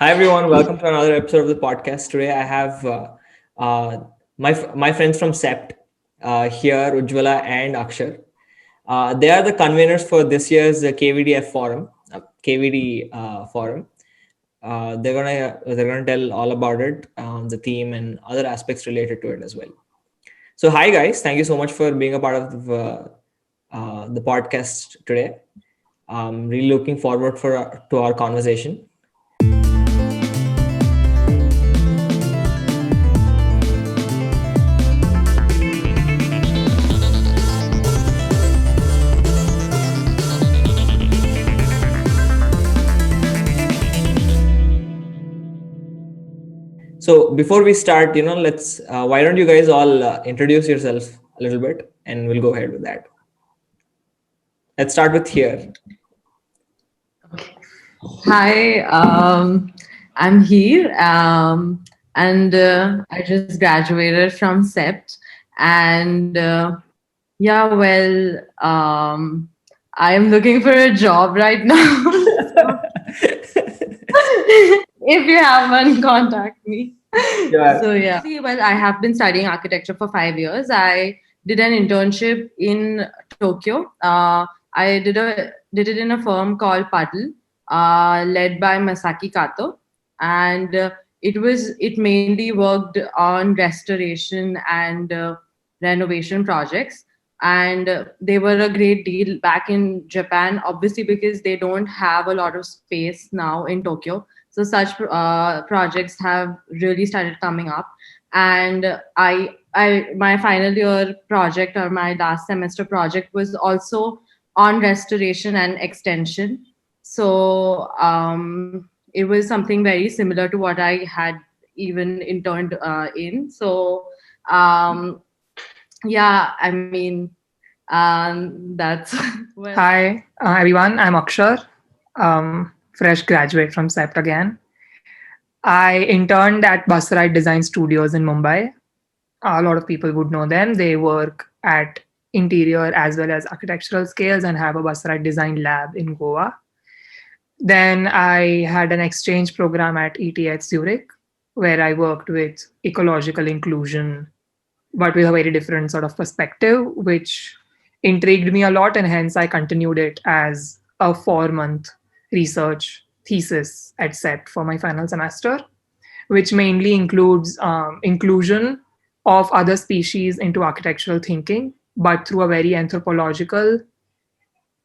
Hi everyone, welcome to another episode of the podcast. Today I have my friends from CEPT, Heer, Ujjwala, and Akshar. They are the conveners for this year's KVDF forum, KVD forum. They're gonna tell all about it, the theme and other aspects related to it as well. So hi guys, thank you so much for being a part of the podcast today. I'm really looking forward to our conversation. So before we start, let's why don't you guys all introduce yourself a little bit, and we'll go ahead with that. Let's start with Heer. Hi, I'm Heer, and I just graduated from CEPT. And I am looking for a job right now. If you have one, contact me. Yeah. So yeah. Well, I have been studying architecture for 5 years. I did an internship in Tokyo. I did it in a firm called Puddle, led by Masaki Kato, and it mainly worked on restoration and renovation projects. And they were a great deal back in Japan, obviously because they don't have a lot of space now in Tokyo. So such projects have really started coming up. And my final year project, or my last semester project, was also on restoration and extension. So it was something very similar to what I had even interned in. So I mean, that's well. Hi, everyone. I'm Akshar, fresh graduate from CEPT again. I interned at Basrai Design Studios in Mumbai. A lot of people would know them. They work at interior as well as architectural scales and have a Basrai Design Lab in Goa. Then I had an exchange program at ETH Zurich, where I worked with ecological inclusion, but with a very different sort of perspective, which intrigued me a lot, and hence I continued it as a 4-month research thesis at CEPT for my final semester, which mainly includes inclusion of other species into architectural thinking, but through a very anthropological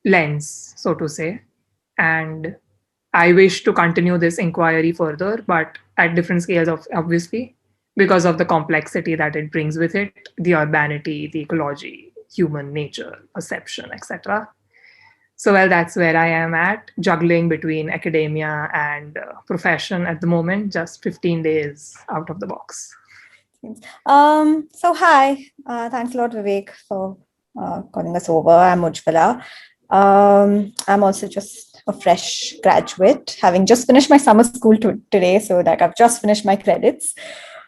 lens, so to say. And I wish to continue this inquiry further, but at different scales, of obviously, because of the complexity that it brings with it, the urbanity, the ecology, human nature, perception, etc. So, well, that's where I am at, juggling between academia and profession at the moment, just 15 days out of the box. So hi, thanks a lot, Vivek, for calling us over. I'm Ujjwala. I'm also just a fresh graduate, having just finished my summer school today. So like I've just finished my credits,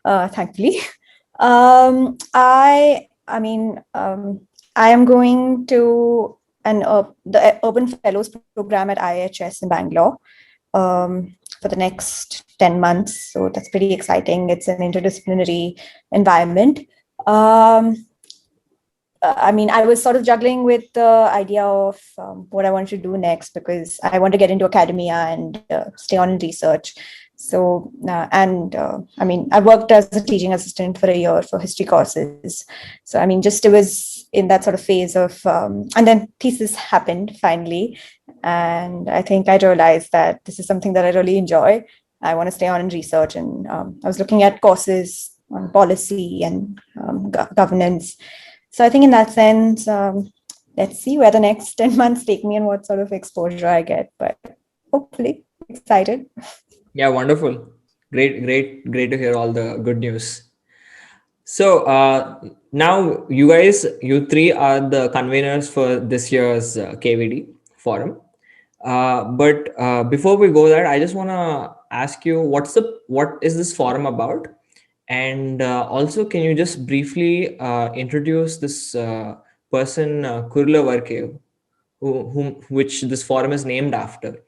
thankfully. I am going to the Urban Fellows program at IHS in Bangalore for the next 10 months. So that's pretty exciting. It's an interdisciplinary environment. I was sort of juggling with the idea of what I wanted to do next, because I want to get into academia and stay on in research. So, I worked as a teaching assistant for a year for history courses. So, it was in that sort of phase of, and then thesis happened finally. And I think I realized that this is something that I really enjoy. I want to stay on in research. And I was looking at courses on policy and governance. So I think in that sense, let's see where the next 10 months take me and what sort of exposure I get, but hopefully excited. Yeah, wonderful. Great to hear all the good news. So now you three are the conveners for this year's KVD forum. But before we go there, I just want to ask you, what is this forum about? And also, can you just briefly introduce this person, Kurula Varkey, which this forum is named after?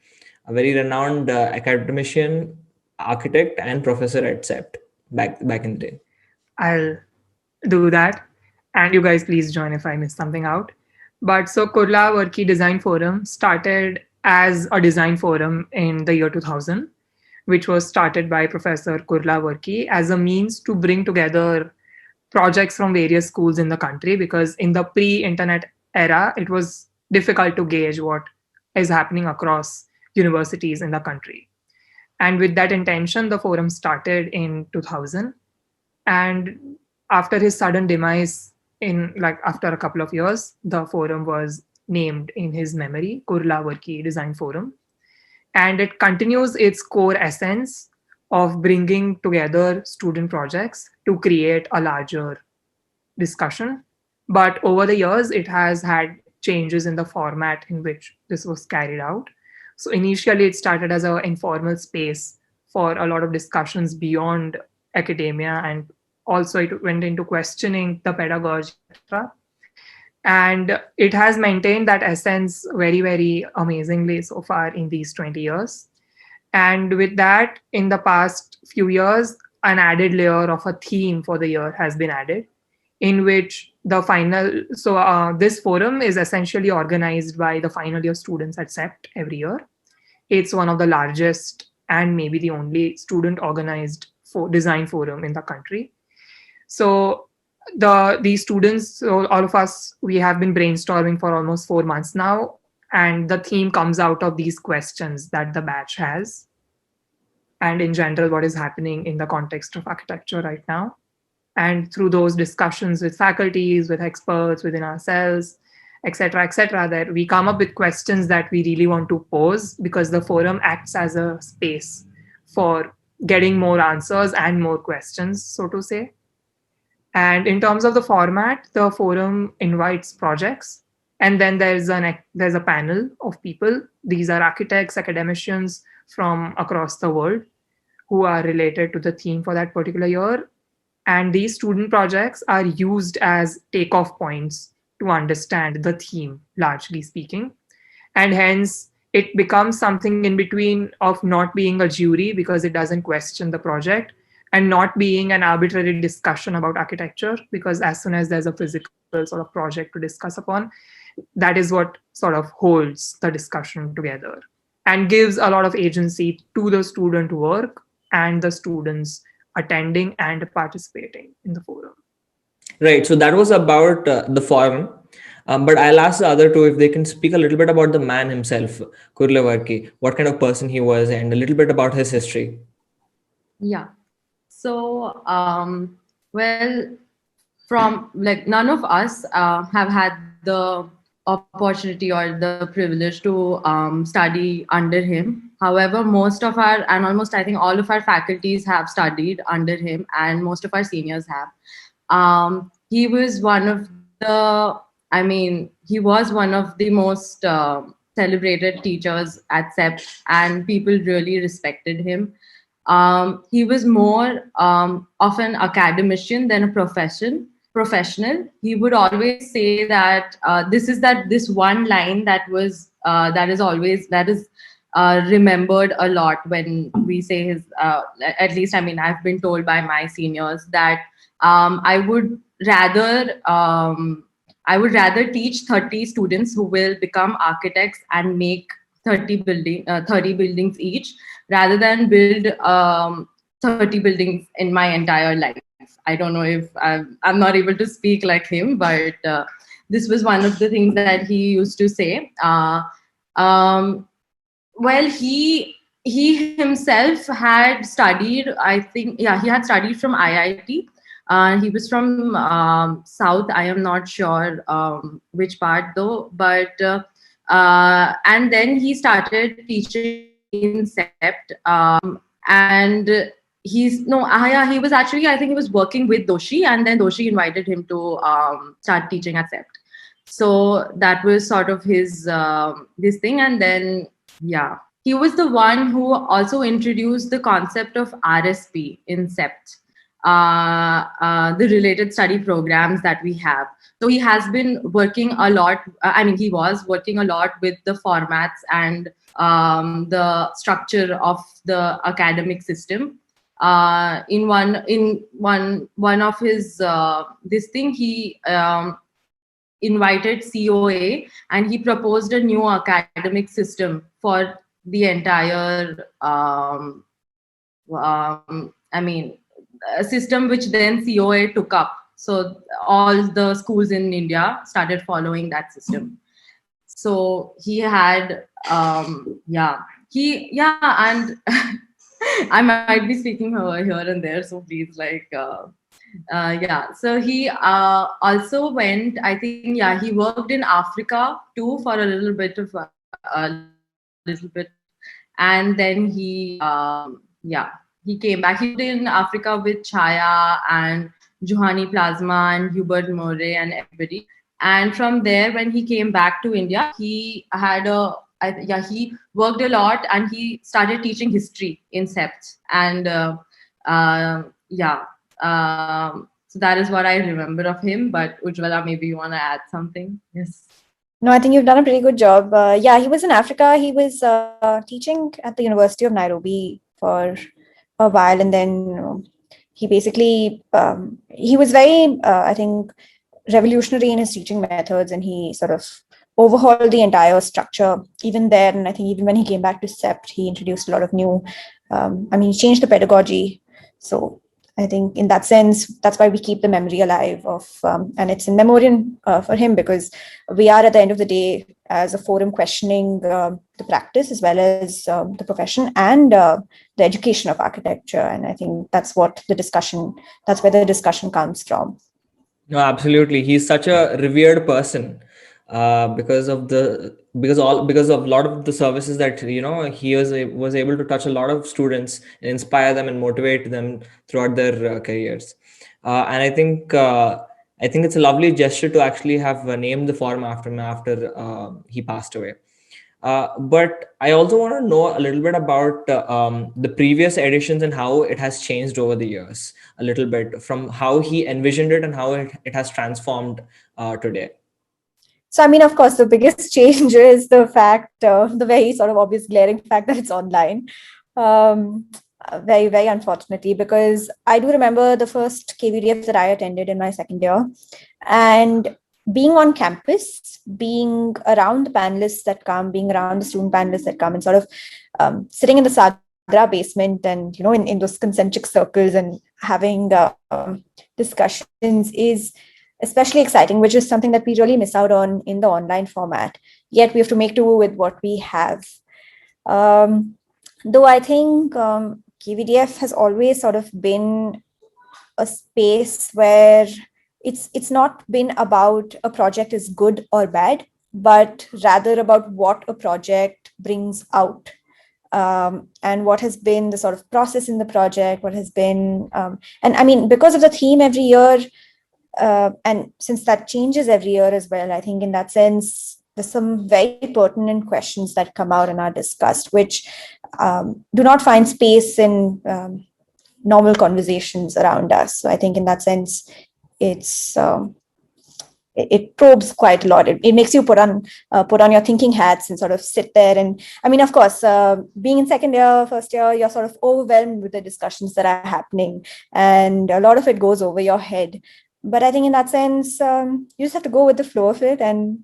A very renowned academician, architect and professor at CEPT back in the day. I'll do that. And you guys please join if I miss something out. But so Kurula Varkey Design Forum started as a design forum in the year 2000, which was started by Professor Kurula Varkey as a means to bring together projects from various schools in the country, because in the pre-internet era, it was difficult to gauge what is happening across universities in the country. And with that intention, the forum started in 2000. And after his sudden demise, after a couple of years, the forum was named in his memory, Kurula Varkey Design Forum. And it continues its core essence of bringing together student projects to create a larger discussion. But over the years, it has had changes in the format in which this was carried out. So initially, it started as an informal space for a lot of discussions beyond academia, and also it went into questioning the pedagogy, etc. And it has maintained that essence very, very amazingly so far in these 20 years. And with that, in the past few years, an added layer of a theme for the year has been added, in which this forum is essentially organized by the final year students at CEPT every year. It's one of the largest and maybe the only student organized design forum in the country. So these students, so all of us, we have been brainstorming for almost 4 months now. And the theme comes out of these questions that the batch has. And in general, what is happening in the context of architecture right now. And through those discussions with faculties, with experts, within ourselves, etc., that we come up with questions that we really want to pose, because the forum acts as a space for getting more answers and more questions, so to say. And in terms of the format, the forum invites projects, and then there's a panel of people. These are architects, academicians from across the world who are related to the theme for that particular year. And these student projects are used as takeoff points to understand the theme, largely speaking. And hence, it becomes something in between of not being a jury because it doesn't question the project, and not being an arbitrary discussion about architecture, because as soon as there's a physical sort of project to discuss upon, that is what sort of holds the discussion together and gives a lot of agency to the student work and the students attending and participating in the forum. Right. So that was about the forum. But I'll ask the other two if they can speak a little bit about the man himself, Kurula Varkey, what kind of person he was, and a little bit about his history. Yeah. So, well, from none of us have had the opportunity or the privilege to study under him. However, most of our, and almost I think all of our faculties have studied under him, and most of our seniors have. He was one of the most celebrated teachers at CEPT, and people really respected him. He was more of an academician than a professional. He would always say that this one line that is remembered a lot when we say his. At least, I mean, I've been told by my seniors that I would rather teach 30 students who will become architects and make 30 buildings each, rather than build 30 buildings in my entire life. I don't know if I'm not able to speak like him, but this was one of the things that he used to say. Well, he himself had studied, he had studied from IIT. He was from South. I am not sure which part though, but and then he started teaching in CEPT, and he was actually, I think he was working with Doshi, and then Doshi invited him to start teaching at CEPT. So that was sort of his this thing. And then he was the one who also introduced the concept of RSP in CEPT, the related study programs that we have. So he has been working a lot. He was working a lot with the formats and the structure of the academic system. In one of his this thing, he invited COA, and he proposed a new academic system for the entire a system which then COA took up. So all the schools in India started following that system. So he had and I might be speaking here and there, so please so he also went, I think, he worked in Africa too for a little bit, and then he came back. He worked in Africa with Chaya and Juhani Plasma and Hubert Murray and everybody. And from there, when he came back to India, he had he worked a lot, and he started teaching history in CEPT. And so that is what I remember of him. But Ujjwala, maybe you want to add something? Yes. No, I think you've done a pretty good job. He was in Africa. He was teaching at the University of Nairobi for a while, and then he basically he was very, I think, revolutionary in his teaching methods, and he sort of overhauled the entire structure even there. And I think even when he came back to CEPT, he introduced a lot of new, he changed the pedagogy. So I think in that sense, that's why we keep the memory alive of, and it's in memoriam for him, because we are at the end of the day as a forum questioning the practice as well as the profession and the education of architecture. And I think that's where the discussion comes from. No, absolutely. He's such a revered person because of a lot of the services that he was able to touch a lot of students and inspire them and motivate them throughout their careers. And I think it's a lovely gesture to actually have named the forum after him after he passed away. But I also want to know a little bit about the previous editions and how it has changed over the years, a little bit from how he envisioned it and how it has transformed today. So, I mean, of course, the biggest change is the fact, the very sort of obvious glaring fact that it's online. Very, very unfortunately, because I do remember the first KVDF that I attended in my second year, and being on campus, being around the panelists that come, being around the student panelists that come, and sort of sitting in the Sadra basement and, in those concentric circles and having discussions is especially exciting, which is something that we really miss out on in the online format. Yet we have to make do with what we have. Though I think KVDF has always sort of been a space where it's not been about a project is good or bad, but rather about what a project brings out. And what has been the sort of process in the project, what has been, and I mean, because of the theme every year, and since that changes every year as well, I think in that sense, there's some very pertinent questions that come out and are discussed, which do not find space in normal conversations around us. So I think in that sense, it probes quite a lot. It makes you put on your thinking hats and sort of sit there. And I mean, of course, being in second year, first year, you're sort of overwhelmed with the discussions that are happening, and a lot of it goes over your head. But I think in that sense, you just have to go with the flow of it, and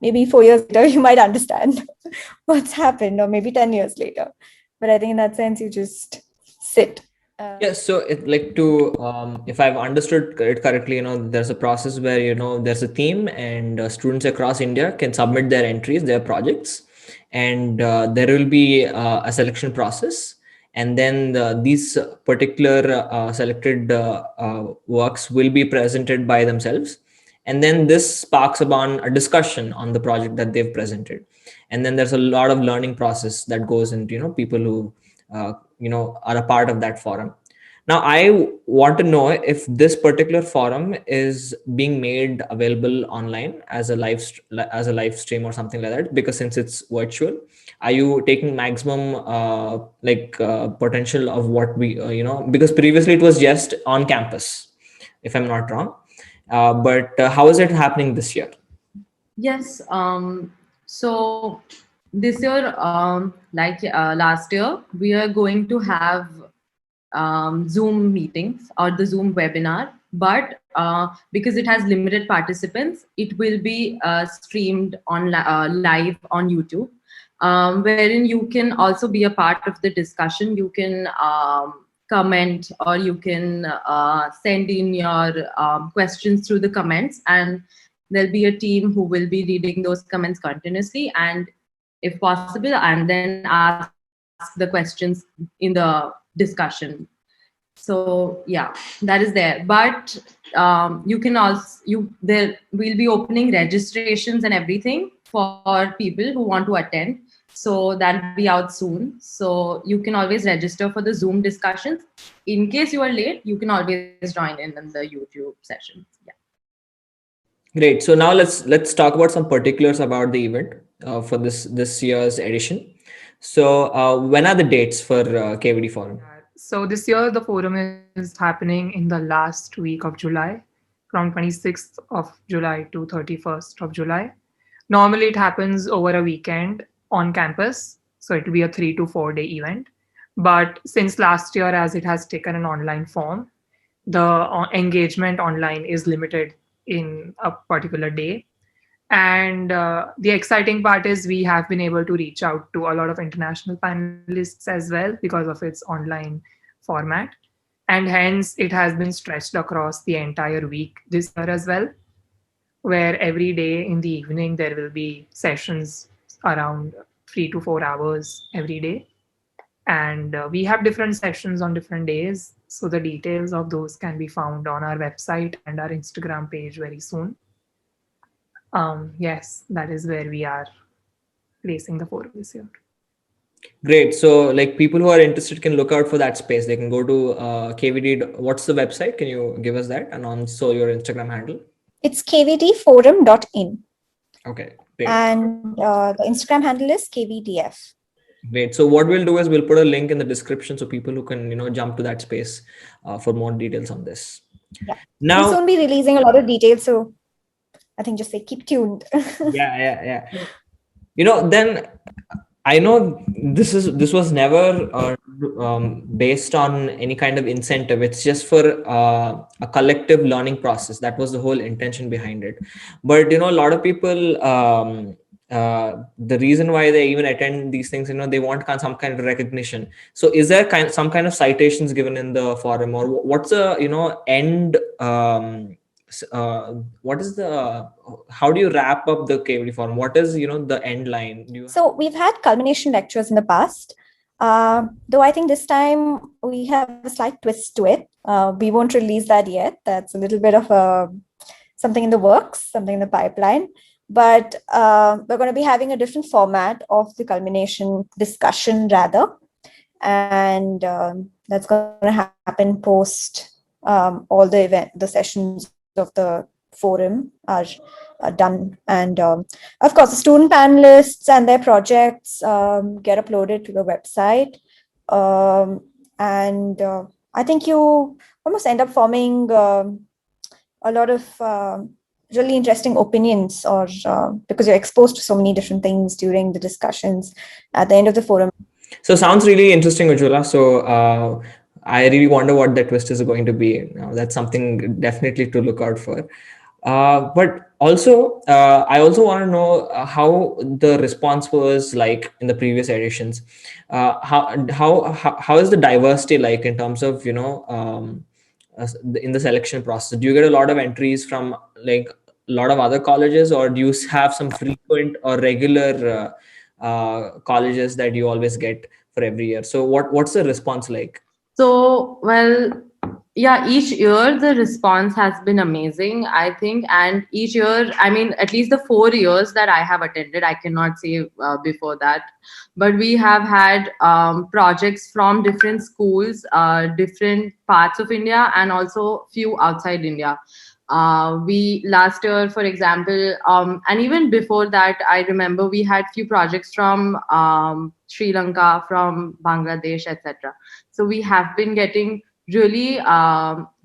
maybe 4 years later, you might understand what's happened, or maybe 10 years later. But I think in that sense, you just sit. Yes, so if I've understood it correctly, there's a process where there's a theme, and students across India can submit their entries, their projects, and there will be a selection process, and then these particular selected works will be presented by themselves, and then this sparks upon a discussion on the project that they've presented, and then there's a lot of learning process that goes into people who are a part of that forum. Now, I want to know if this particular forum is being made available online as a live stream or something like that, because since it's virtual, are you taking maximum potential of what we because previously it was just on campus, if I'm not wrong, but how is it happening this year? Yes. So this year, like last year, we are going to have Zoom meetings or the Zoom webinar, but because it has limited participants, it will be streamed on live on YouTube, wherein you can also be a part of the discussion. You can comment, or you can send in your questions through the comments, and there'll be a team who will be reading those comments continuously, and if possible, and then ask the questions in the discussion. So yeah, that is there. But you can also there will be opening registrations and everything for people who want to attend. So that'll be out soon. So you can always register for the Zoom discussions. In case you are late, you can always join in the YouTube sessions. Yeah. Great. So now let's talk about some particulars about the event for this year's edition. So when are the dates for KVD Forum? So this year, the forum is happening in the last week of July, from 26th of July to 31st of July. Normally, it happens over a weekend on campus, so it will be a 3 to 4 day event. But since last year, as it has taken an online form, the engagement online is limited in a particular day. And the exciting part is we have been able to reach out to a lot of international panelists as well because of its online format. And hence, it has been stretched across the entire week this year as well, where every day in the evening there will be sessions around 3 to 4 hours every day. And we have different sessions on different days. So the details of those can be found on our website and our Instagram page very soon. Yes, that is where we are placing the forum this year. Great. So like people who are interested can look out for that space. They can go to KVD. What's the website? Can you give us that? And also your Instagram handle? It's kvdforum.in. Okay, great. And the Instagram handle is kvdf. Great. So what we'll do is we'll put a link in the description so people who can, jump to that space for more details on this. Yeah. Now, we'll soon be releasing a lot of details. So I think just say keep tuned. yeah. Then I know this was never based on any kind of incentive. It's just for a collective learning process. That was the whole intention behind it. But a lot of people, the reason why they even attend these things, they want some kind of recognition. So is there some kind of citations given in the forum, or what's the end? What is how do you wrap up the KVD forum? What is the end line? So we've had culmination lectures in the past, though I think this time we have a slight twist to it. We won't release that yet. That's a little bit of something in the works, something in the pipeline. But we're going to be having a different format of the culmination discussion rather, and that's going to happen post all the sessions of the forum are done, and of course the student panelists and their projects get uploaded to the website, and I think you almost end up forming a lot of really interesting opinions, or because you're exposed to so many different things during the discussions at the end of the forum. So sounds really interesting, Ujjwala. So I really wonder what the twist is going to be. That's something definitely to look out for. But also, I also want to know how the response was like in the previous editions. How is the diversity like in terms of in the selection process? Do you get a lot of entries from like a lot of other colleges, or do you have some frequent or regular colleges that you always get for every year? So what's the response like? So, well, yeah, each year the response has been amazing, I think. And each year, I mean, at least the 4 years that I have attended, I cannot say before that, but we have had projects from different schools, different parts of India, and also few outside India. We last year, for example, and even before that, I remember we had few projects from Sri Lanka, from Bangladesh, etc. So we have been getting really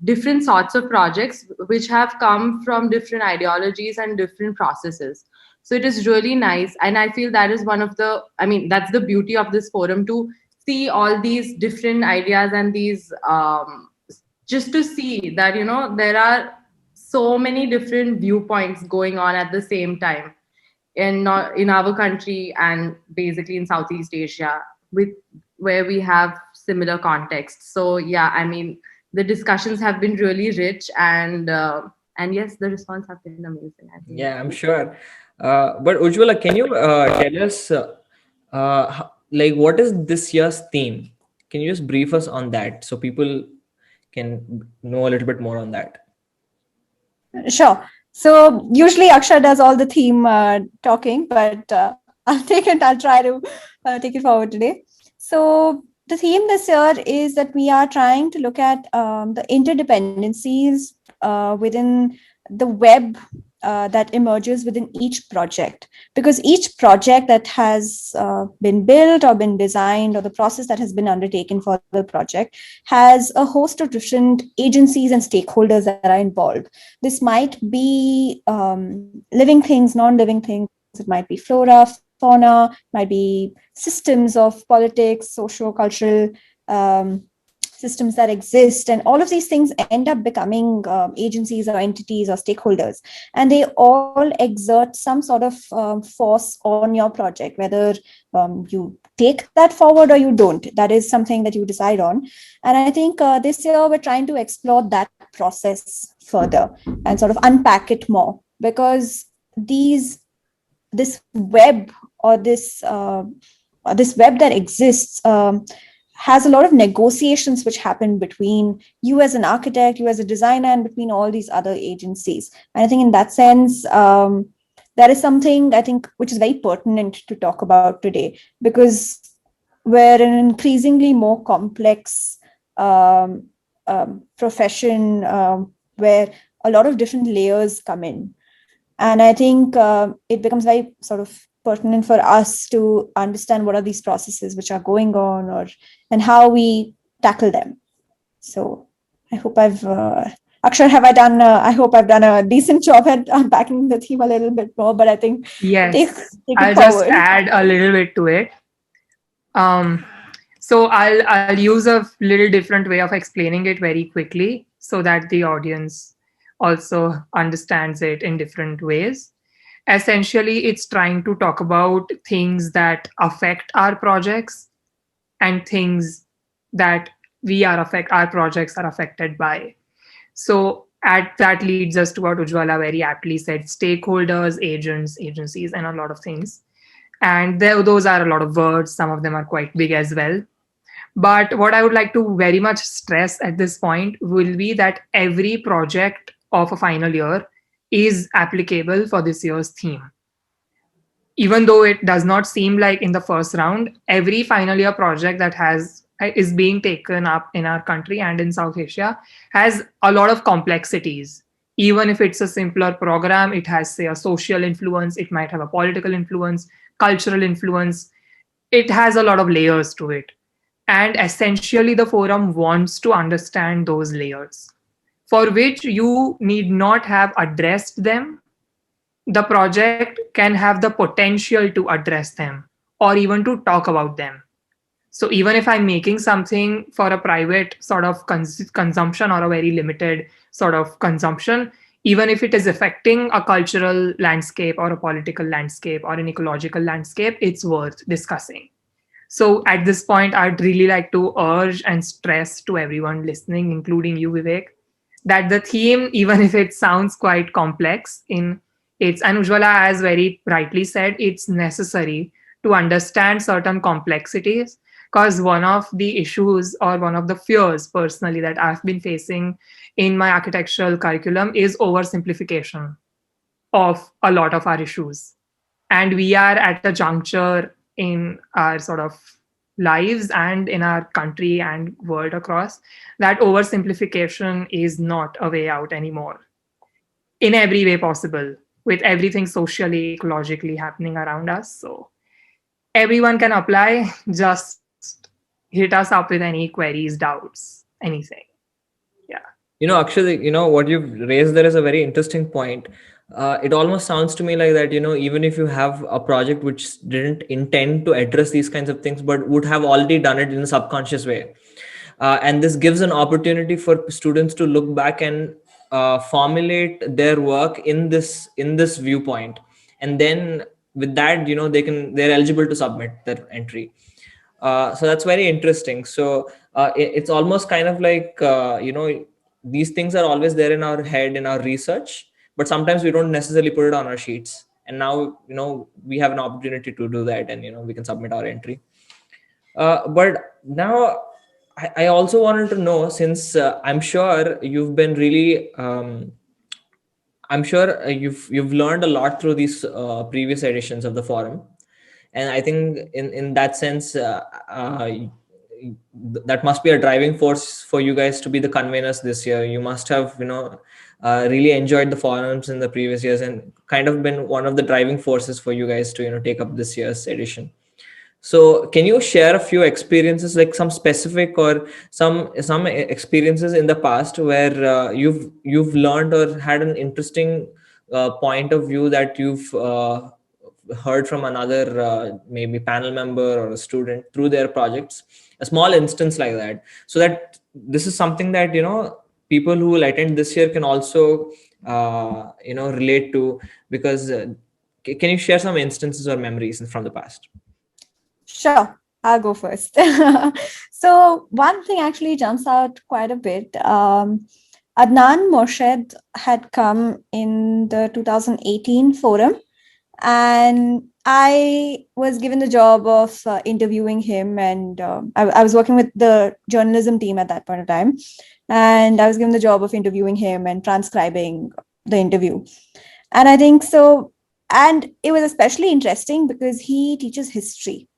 different sorts of projects which have come from different ideologies and different processes. So it is really nice. And I feel that is that's the beauty of this forum, to see all these different ideas and these, just to see that, there are so many different viewpoints going on at the same time in our country and basically in Southeast Asia, with where we have similar contexts. So yeah, the discussions have been really rich, and yes, the response have been amazing, I think. Yeah, I'm sure. But Ujjwala, can you tell us like what is this year's theme? Can you just brief us on that so people can know a little bit more on that? Sure. So usually Akshar does all the theme talking, but I'll take it. I'll try to take it forward today. So the theme this year is that we are trying to look at the interdependencies within the web that emerges within each project, because each project that has been built or been designed, or the process that has been undertaken for the project, has a host of different agencies and stakeholders that are involved. This might be living things, non-living things. It might be flora, fauna, might be systems of politics, socio-cultural systems that exist, and all of these things end up becoming agencies or entities or stakeholders, and they all exert some sort of force on your project, whether you take that forward or you don't. That is something that you decide on. And I think this year we're trying to explore that process further and sort of unpack it more, because this web or this web that exists has a lot of negotiations which happen between you as an architect, you as a designer, and between all these other agencies. And I think in that sense, that is something I think which is very pertinent to talk about today, because we're in an increasingly more complex profession where a lot of different layers come in. And I think it becomes very sort of pertinent for us to understand what are these processes which are going on, and how we tackle them. So I hope Akshar, I hope I've done a decent job at unpacking the theme a little bit more, but I think Yes, take I'll it just forward. add a little bit to it. So I'll use a little different way of explaining it very quickly so that the audience also understands it in different ways. Essentially, it's trying to talk about things that affect our projects and things that our projects are affected by. So that leads us to what Ujjwala very aptly said: stakeholders, agents, agencies, and a lot of things. And those are a lot of words. Some of them are quite big as well. But what I would like to very much stress at this point will be that every project of a final year is applicable for this year's theme. Even though it does not seem like in the first round, every final year project that is being taken up in our country and in South Asia has a lot of complexities. Even if it's a simpler program, it has, say, a social influence, it might have a political influence, cultural influence. It has a lot of layers to it. And essentially, the forum wants to understand those layers, for which you need not have addressed them. The project can have the potential to address them or even to talk about them. So even if I'm making something for a private sort of consumption or a very limited sort of consumption, even if it is affecting a cultural landscape or a political landscape or an ecological landscape, it's worth discussing. So at this point, I'd really like to urge and stress to everyone listening, including you, Vivek, that the theme, even if it sounds quite complex and Ujjwala has very rightly said, it's necessary to understand certain complexities, because one of the issues or one of the fears personally that I've been facing in my architectural curriculum is oversimplification of a lot of our issues. And we are at a juncture in our sort of lives and in our country and world across that oversimplification is not a way out anymore in every way possible, with everything socially, ecologically happening around us. So everyone can apply. Just hit us up with any queries, doubts, anything. Yeah. Akshay, what you've raised there is a very interesting point. it almost sounds to me like that, even if you have a project which didn't intend to address these kinds of things, but would have already done it in a subconscious way. And this gives an opportunity for students to look back and formulate their work in this viewpoint. And then with that, they're eligible to submit their entry. So that's very interesting. So it's almost kind of like, these things are always there in our head in our research, but sometimes we don't necessarily put it on our sheets. And now, we have an opportunity to do that, and, we can submit our entry. But now I also wanted to know, since I'm sure you've been really, I'm sure you've learned a lot through these previous editions of the forum. And I think in that sense, that must be a driving force for you guys to be the conveners this year. You must have really enjoyed the forums in the previous years, and kind of been one of the driving forces for you guys to take up this year's edition. So can you share a few experiences, like some specific or some experiences in the past where you've learned or had an interesting point of view that you've heard from another maybe panel member or a student through their projects, a small instance like that, so that this is something that people who will attend this year can also relate to, because can you share some instances or memories from the past? Sure, I'll go first. So one thing actually jumps out quite a bit. Adnan Morshed had come in the 2018 forum, and I was given the job of interviewing him. And I was working with the journalism team at that point of time, and I was given the job of interviewing him and transcribing the interview. And I think so. And it was especially interesting because he teaches history,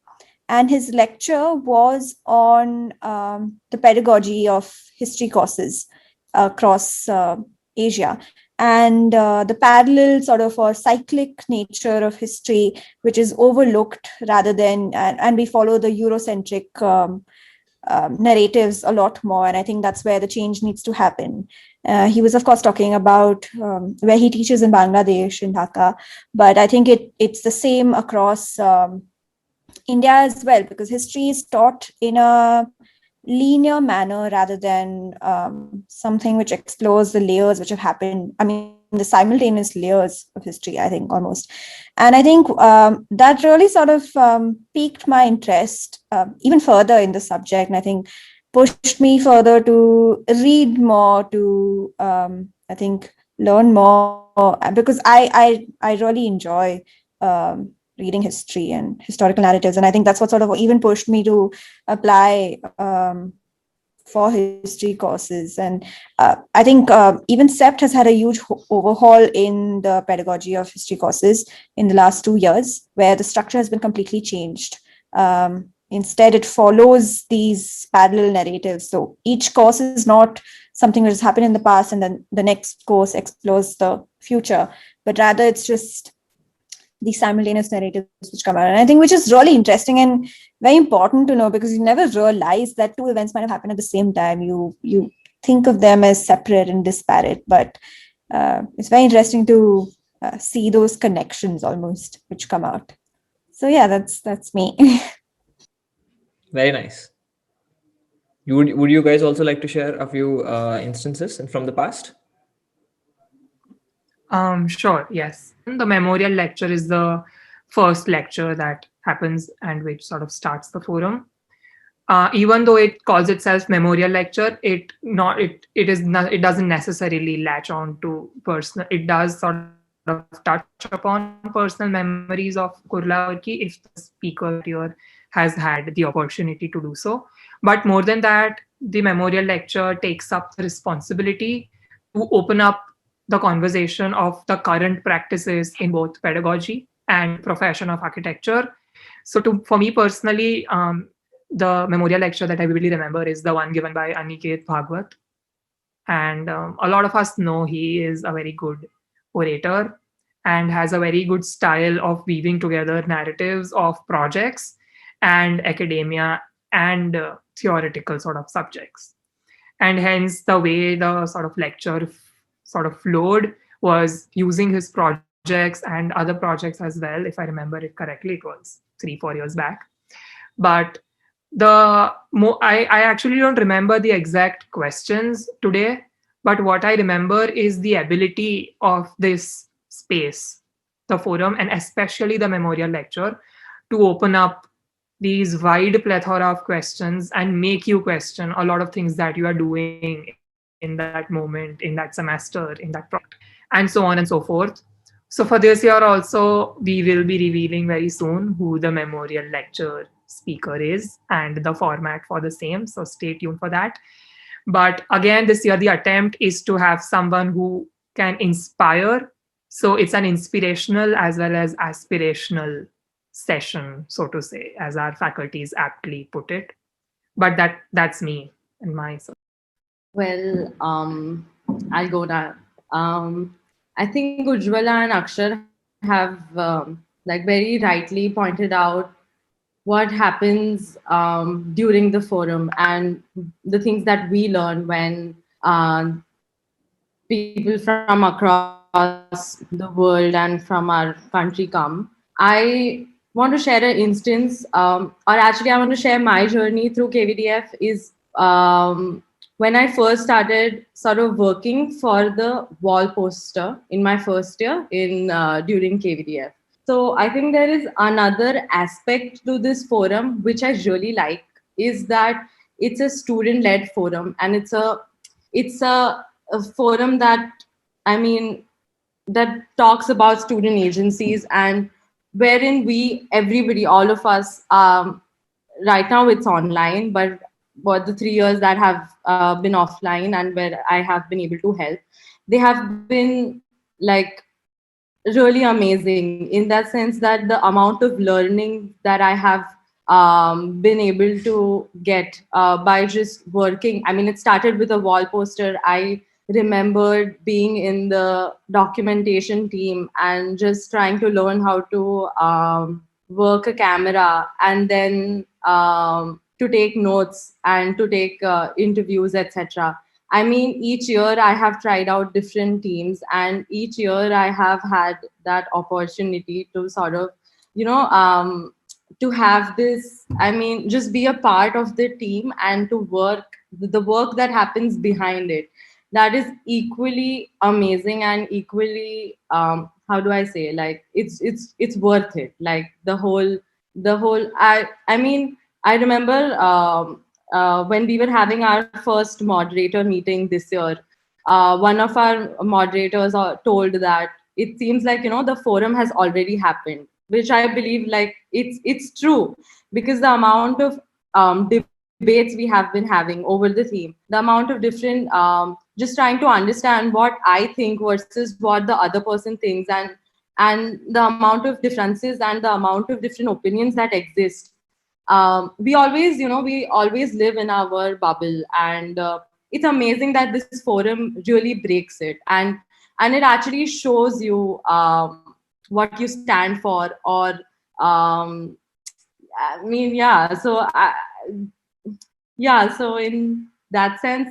and his lecture was on the pedagogy of history courses across Asia, and the parallel sort of or cyclic nature of history, which is overlooked rather than, and we follow the Eurocentric narratives a lot more. And I think that's where the change needs to happen. He was, of course, talking about where he teaches in Bangladesh, in Dhaka, but I think it's the same across India as well, because history is taught in a linear manner rather than something which explores the layers which have happened. I mean, the simultaneous layers of history, I think, almost. And I think that really sort of piqued my interest even further in the subject. And I think pushed me further to read more, to, I think, learn more, because I really enjoy reading history and historical narratives. And I think that's what sort of even pushed me to apply for history courses. And I think even CEPT has had a huge overhaul in the pedagogy of history courses in the last 2 years, where the structure has been completely changed. Instead, it follows these parallel narratives. So each course is not something that has happened in the past and then the next course explores the future, but rather it's just the simultaneous narratives which come out. And I think which is really interesting and very important to know, because you never realize that two events might have happened at the same time. You think of them as separate and disparate, but it's very interesting to see those connections almost which come out. So yeah, that's me. Very nice. Would you guys also like to share a few instances from the past? Sure, yes. The memorial lecture is the first lecture that happens and which sort of starts the forum. Even though it calls itself memorial lecture, it doesn't necessarily latch on to personal. It does sort of touch upon personal memories of Kurula Varkey if the speaker here has had the opportunity to do so. But more than that, the memorial lecture takes up the responsibility to open up the conversation of the current practices in both pedagogy and profession of architecture. So for me personally, the memorial lecture that I vividly remember is the one given by Aniket Bhagwat. And a lot of us know he is a very good orator and has a very good style of weaving together narratives of projects and academia and theoretical sort of subjects. And hence the way the sort of lecture sort of flowed was using his projects and other projects as well. If I remember it correctly, it was 3-4 years back. But I actually don't remember the exact questions today, but what I remember is the ability of this space, the forum, and especially the memorial lecture, to open up these wide plethora of questions and make you question a lot of things that you are doing in that moment, in that semester, in that project, and so on and so forth. So for this year also, we will be revealing very soon who the memorial lecture speaker is and the format for the same. So stay tuned for that. But again, this year, the attempt is to have someone who can inspire. So it's an inspirational as well as aspirational session, so to say, as our faculties aptly put it. But that's me and my. Well, I'll go now. I think Ujjwala and Akshar have like very rightly pointed out what happens during the forum and the things that we learn when people from across the world and from our country come. I want to share an instance, or actually, I want to share my journey through KVDF. Is when I first started sort of working for the wall poster in my first year in during KVDF. So I think there is another aspect to this forum which I really like, is that it's a student-led forum, and it's a forum that, I mean, that talks about student agencies, and wherein everybody, all of us, right now it's online, but the 3 years that have been offline and where I have been able to help, they have been like really amazing in that sense that the amount of learning that I have been able to get by just working. I mean, it started with a wall poster. I remembered being in the documentation team and just trying to learn how to work a camera, and then to take notes and to take interviews, etc. I mean, each year I have tried out different teams, and each year I have had that opportunity to sort of, to have this, I mean, just be a part of the team and to work, the work that happens behind it. That is equally amazing and equally, how do I say, like, it's worth it. Like I mean, I remember when we were having our first moderator meeting this year, one of our moderators told that it seems like, the forum has already happened, which I believe, like, it's true, because the amount of debates we have been having over the theme, the amount of different, just trying to understand what I think versus what the other person thinks, and the amount of differences and the amount of different opinions that exist. We always live in our bubble, and it's amazing that this forum really breaks it, and it actually shows you what you stand for, or I mean, so in that sense,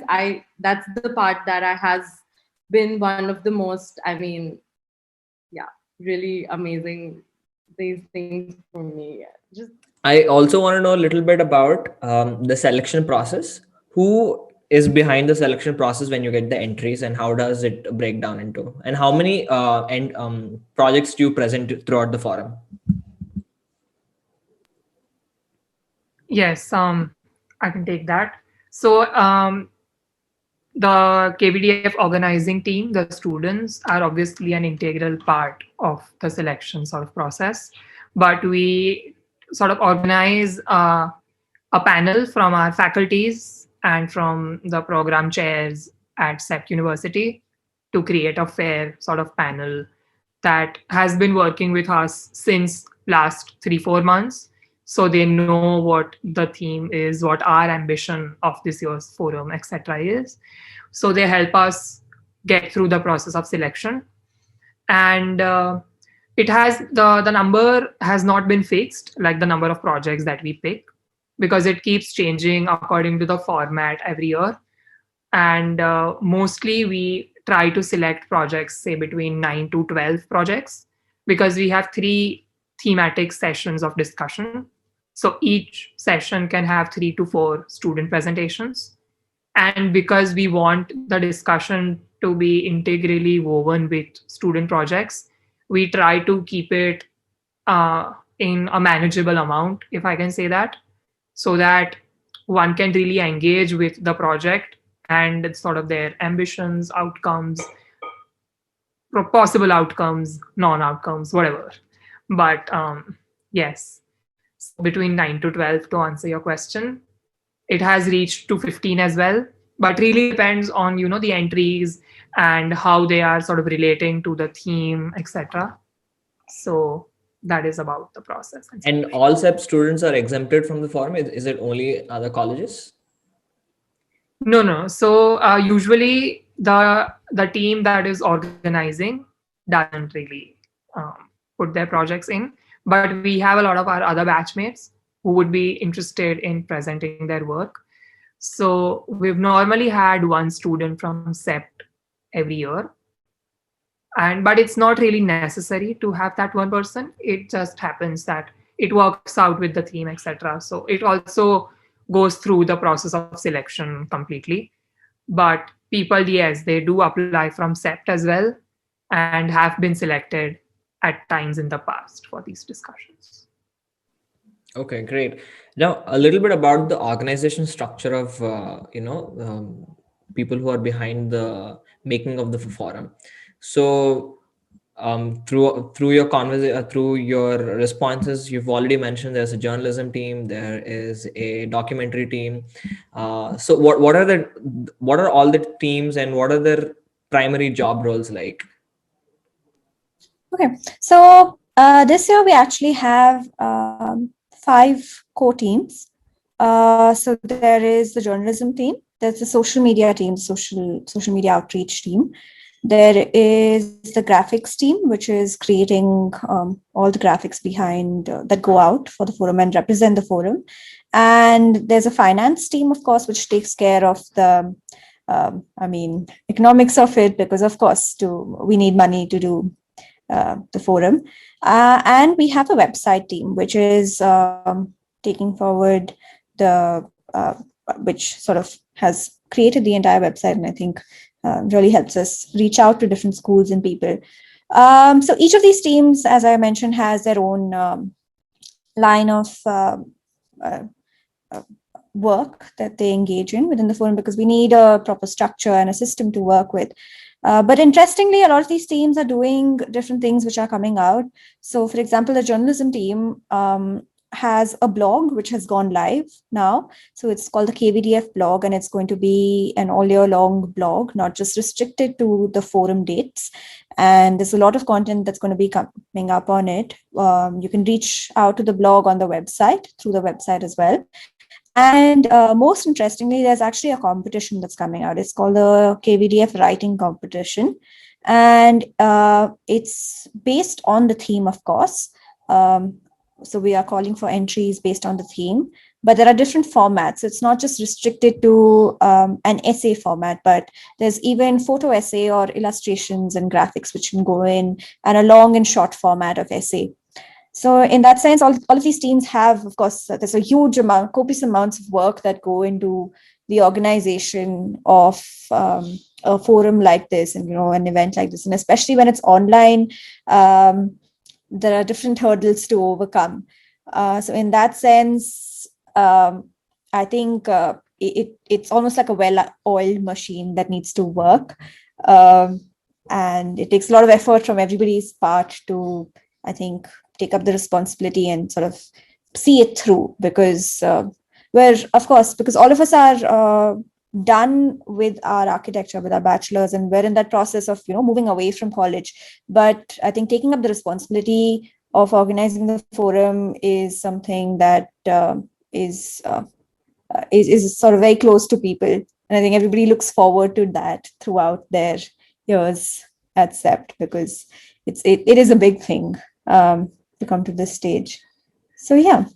that's the part that has been one of the most, I mean, really amazing these things for me. Just I also want to know a little bit about the selection process. Who is behind the selection process when you get the entries, and how does it break down into? And how many projects do you present throughout the forum? Yes, I can take that. So the KVDF organizing team, the students are obviously an integral part of the selection sort of process, but we sort of organize a panel from our faculties and from the program chairs at CEPT University to create a fair sort of panel that has been working with us since last 3-4 months. So they know what the theme is, what our ambition of this year's forum, etc. is. So they help us get through the process of selection. And it has the number has not been fixed, like the number of projects that we pick, because it keeps changing according to the format every year. And mostly we try to select projects, say between 9 to 12 projects, because we have 3 thematic sessions of discussion. So each session can have 3 to 4 student presentations. And because we want the discussion to be integrally woven with student projects, we try to keep it in a manageable amount, if I can say that, so that one can really engage with the project and sort of their ambitions, outcomes, possible outcomes, non-outcomes, whatever. But yes, so between 9 to 12 to answer your question. It has reached to 15 as well, but really depends on, the entries and how they are sort of relating to the theme, etc. So that is about the process. And all CEP students are exempted from the forum? Is it only other colleges? No. So usually the team that is organizing doesn't really put their projects in, but we have a lot of our other batchmates who would be interested in presenting their work. So we've normally had one student from CEPT every year, but it's not really necessary to have that one person. It just happens that it works out with the theme, etc. So it also goes through the process of selection completely. But people, yes, they do apply from CEPT as well and have been selected at times in the past for these discussions. Okay, great. Now, a little bit about the organization structure of, people who are behind the making of the forum. So, through your conversation, through your responses, you've already mentioned there's a journalism team, there is a documentary team. So, what are all the teams, and what are their primary job roles like? Okay, so this year we actually have 5 core teams. So there is the journalism team, there's the social media team, social media outreach team. There is the graphics team, which is creating all the graphics behind that go out for the forum and represent the forum. And there's a finance team, of course, which takes care of the economics of it, because of course we need money to do the forum. And we have a website team, which is taking forward which sort of has created the entire website, and I think really helps us reach out to different schools and people. So each of these teams, as I mentioned, has their own line of work that they engage in within the forum, because we need a proper structure and a system to work with. But interestingly, a lot of these teams are doing different things which are coming out. So, for example, the journalism team has a blog which has gone live now. So it's called the Kvdf Blog, and it's going to be an all-year-long blog, not just restricted to the forum dates. And there's a lot of content that's going to be coming up on it. You can reach out to the blog on the website, through the website as well. And most interestingly, there's actually a competition that's coming out. It's called the Kvdf Writing Competition. And it's based on the theme, of course. So we are calling for entries based on the theme, but there are different formats. It's not just restricted to an essay format, but there's even photo essay or illustrations and graphics which can go in, and a long and short format of essay. So in that sense, all of these teams have, of course, there's a huge amount, copious amounts of work that go into the organization of a forum like this, and, an event like this. And especially when it's online, there are different hurdles to overcome. So in that sense, I think it's almost like a well-oiled machine that needs to work. And it takes a lot of effort from everybody's part to, I think, take up the responsibility and sort of see it through, because because all of us are done with our architecture, with our bachelor's, and we're in that process of moving away from college. But I think taking up the responsibility of organizing the forum is something that is sort of very close to people, and I think everybody looks forward to that throughout their years at CEPT, because it is a big thing to come to this stage. So yeah,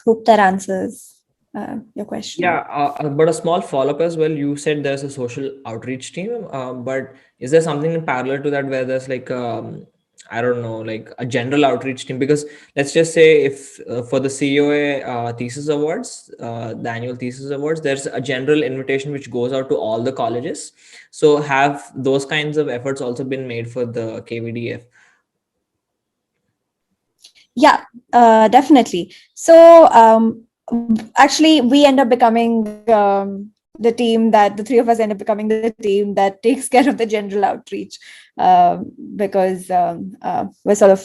hope that answers. your question. Yeah, but a small follow-up as well. You said there's a social outreach team, but is there something in parallel to that where there's like I don't know, like a general outreach team? Because let's just say if for the COA thesis awards, the annual thesis awards, there's a general invitation which goes out to all the colleges. So have those kinds of efforts also been made for the KVDF? Yeah, definitely. So actually, we end up becoming the team that the three of us end up becoming the team that takes care of the general outreach, because we're sort of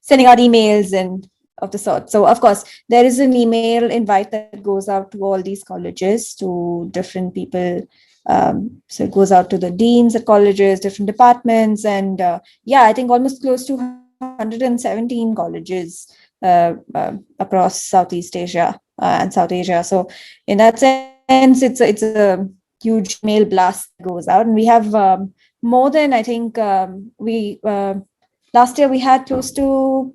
sending out emails and of the sort. So of course, there is an email invite that goes out to all these colleges, to different people. So it goes out to the deans at colleges, different departments, and yeah, I think almost close to 117 colleges across Southeast Asia and South Asia. So in that sense, it's a huge mail blast that goes out, and we have more than, I think, we last year we had close to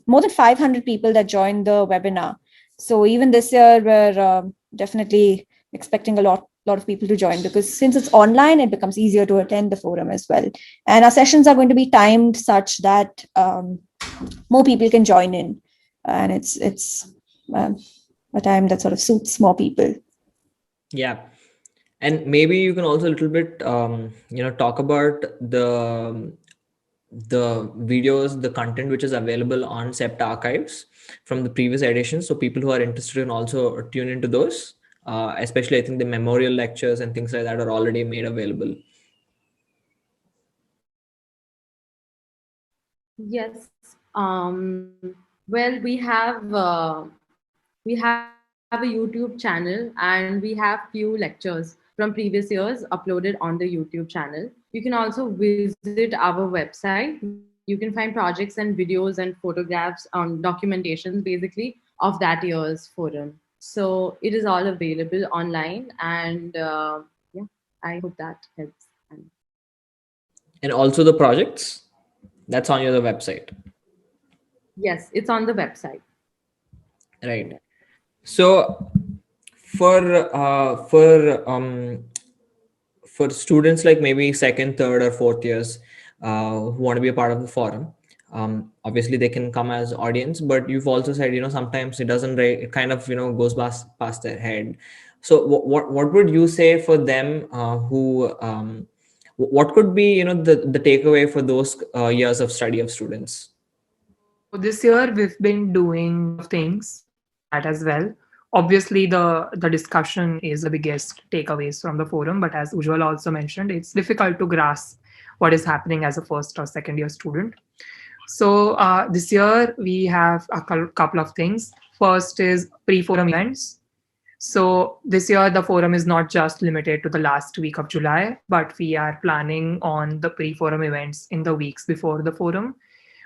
more than 500 people that joined the webinar. So even this year, we're definitely expecting a lot of people to join, because since it's online, it becomes easier to attend the forum as well. And our sessions are going to be timed such that more people can join in, and it's a time that sort of suits more people. Yeah. And maybe you can also a little bit, talk about the videos, the content which is available on CEPT archives from the previous editions. So people who are interested can also tune into those. Especially, I think the memorial lectures and things like that are already made available. Yes. Well, we have a YouTube channel, and we have few lectures from previous years uploaded on the YouTube channel. You can also visit our website. You can find projects and videos and photographs on documentations, basically, of that year's forum. So it is all available online, and yeah, I hope that helps. And also the projects that's on your website. Yes, it's on the website. Right. So for students like maybe second, third, or fourth years who want to be a part of the forum, obviously they can come as audience, but you've also said, sometimes it doesn't, it kind of, goes past their head. So what would you say for them who what could be, the takeaway for those years of study of students? So this year we've been doing a lot of things for that as well. Obviously, the discussion is the biggest takeaways from the forum, but as Ujjwala also mentioned, it's difficult to grasp what is happening as a first or second year student. So this year we have a couple of things. First is pre-forum events. So this year the forum is not just limited to the last week of July, but we are planning on the pre-forum events in the weeks before the forum,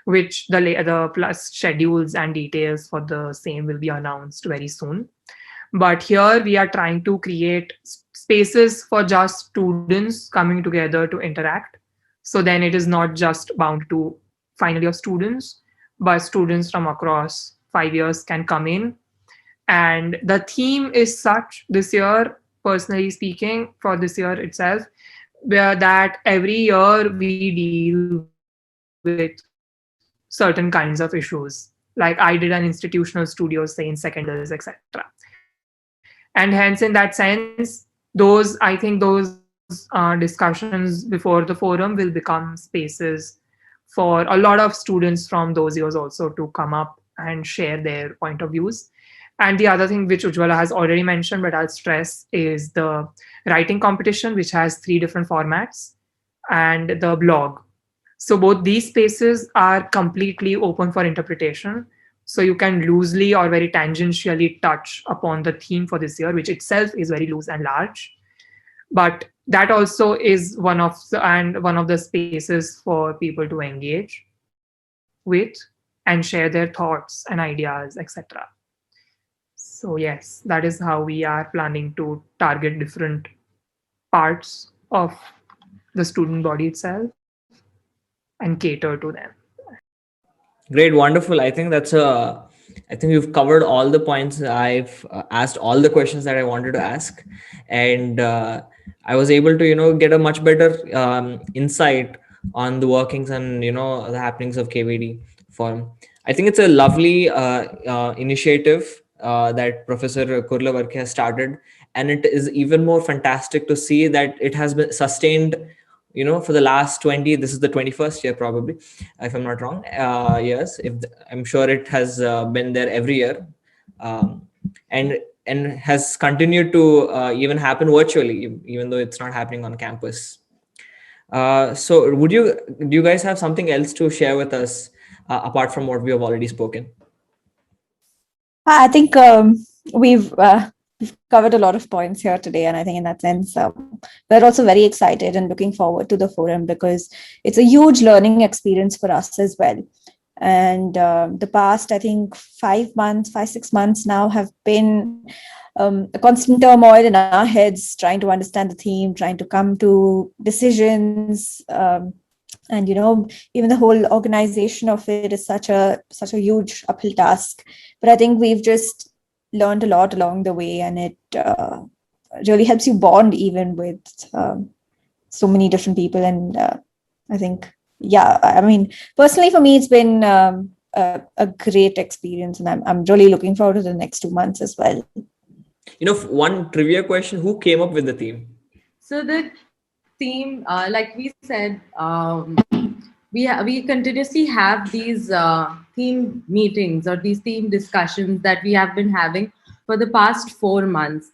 which the plus schedules and details for the same will be announced very soon. But here we are trying to create spaces for just students coming together to interact. So then it is not just bound to final year students, but students from across 5 years can come in. And the theme is such this year, personally speaking, for this year itself, where that every year we deal with certain kinds of issues. Like I did an institutional studio, say in second years, etc. And hence, in that sense, those discussions before the forum will become spaces for a lot of students from those years also to come up and share their point of views. And the other thing which Ujjwala has already mentioned, but I'll stress, is the writing competition, which has 3 different formats, and the blog. So both these spaces are completely open for interpretation. So you can loosely or very tangentially touch upon the theme for this year, which itself is very loose and large. But that also is one of the spaces for people to engage with and share their thoughts and ideas, etc. So yes, that is how we are planning to target different parts of the student body itself and cater to them. Great, wonderful. I think that's a I think we've covered all the points. I've asked all the questions that I wanted to ask, and I was able to, get a much better insight on the workings and the happenings of KVD Forum. I think it's a lovely initiative that Professor Kurula Varkey has started, and it is even more fantastic to see that it has been sustained, for the last 20. This is the 21st year, probably, if I'm not wrong. Yes, I'm sure it has been there every year, um, and has continued to even happen virtually, even though it's not happening on campus. So do you guys have something else to share with us apart from what we have already spoken? I think we've covered a lot of points here today, and I think in that sense, we're also very excited and looking forward to the forum because it's a huge learning experience for us as well. And the past, I think, 6 months now have been a constant turmoil in our heads, trying to understand the theme, trying to come to decisions. And even the whole organization of it is such a huge uphill task. But I think we've just learned a lot along the way, and it really helps you bond even with so many different people. And I think, yeah, I mean, personally for me, it's been a great experience, and I'm really looking forward to the next 2 months as well. One trivia question: who came up with the theme? So the theme, like we said, we continuously have these theme meetings or these theme discussions that we have been having for the past 4 months.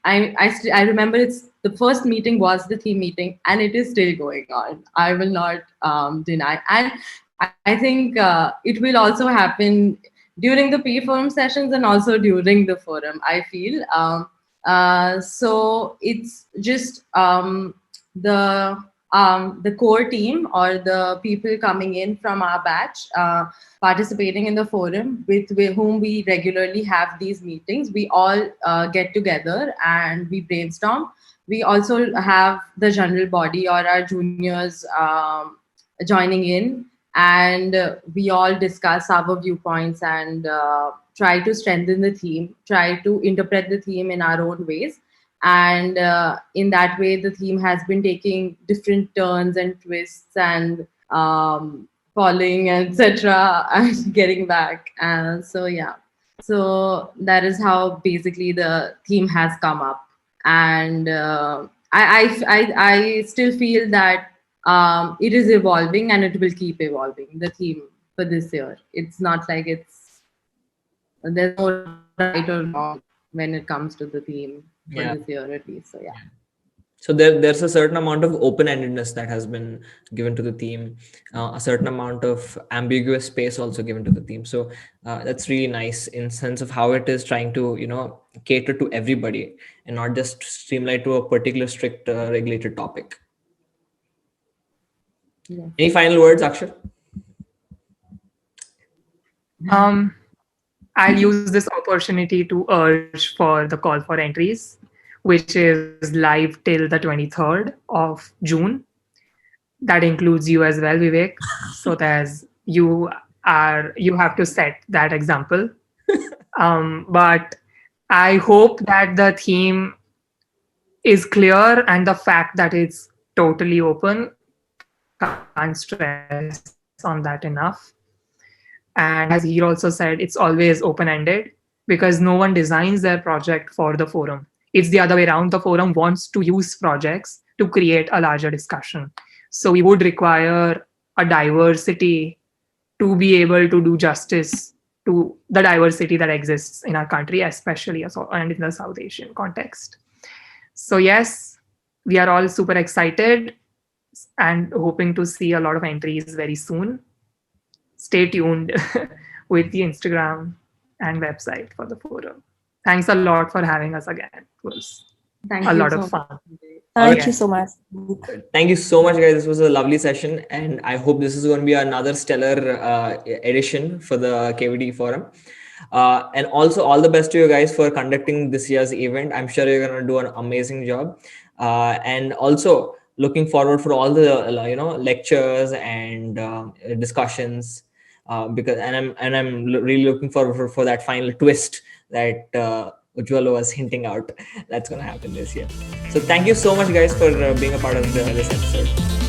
I remember it's the first meeting was the theme meeting, and it is still going on. I will not deny, and I think it will also happen during the P-forum sessions and also during the forum, I feel. So it's just the core team or the people coming in from our batch participating in the forum with whom we regularly have these meetings. We all get together and we brainstorm. We also have the general body or our juniors joining in, and we all discuss our viewpoints and try to strengthen the theme, try to interpret the theme in our own ways. And in that way, the theme has been taking different turns and twists and falling, etc., and getting back. So yeah, so that is how basically the theme has come up. And I still feel that it is evolving and it will keep evolving. The theme for this year, it's not like there's no right or wrong when it comes to the theme for this year at least. So yeah. So there's a certain amount of open-endedness that has been given to the theme, a certain amount of ambiguous space also given to the theme. So that's really nice in sense of how it is trying to cater to everybody and not just streamline to a particular strict regulated topic. Yeah. Any final words, Akshar? I'll use this opportunity to urge for the call for entries, which is live till the 23rd of June. That includes you as well, Vivek. So there's you have to set that example. But I hope that the theme is clear and the fact that it's totally open, can't stress on that enough. And as Heer also said, it's always open-ended because no one designs their project for the forum. It's the other way around. The forum wants to use projects to create a larger discussion. So we would require a diversity to be able to do justice to the diversity that exists in our country, especially and in the South Asian context. So yes, we are all super excited and hoping to see a lot of entries very soon. Stay tuned with the Instagram and website for the forum. Thanks a lot for having us again. It was a lot of fun. Thank you so much. Thank you so much, guys. This was a lovely session, and I hope this is going to be another stellar edition for the KVD forum. And also, all the best to you guys for conducting this year's event. I'm sure you're going to do an amazing job. And also, looking forward for all the lectures and discussions because I'm really looking forward for that final twist that Ujjwala was hinting out that's going to happen this year. So thank you so much, guys, for being a part of this episode.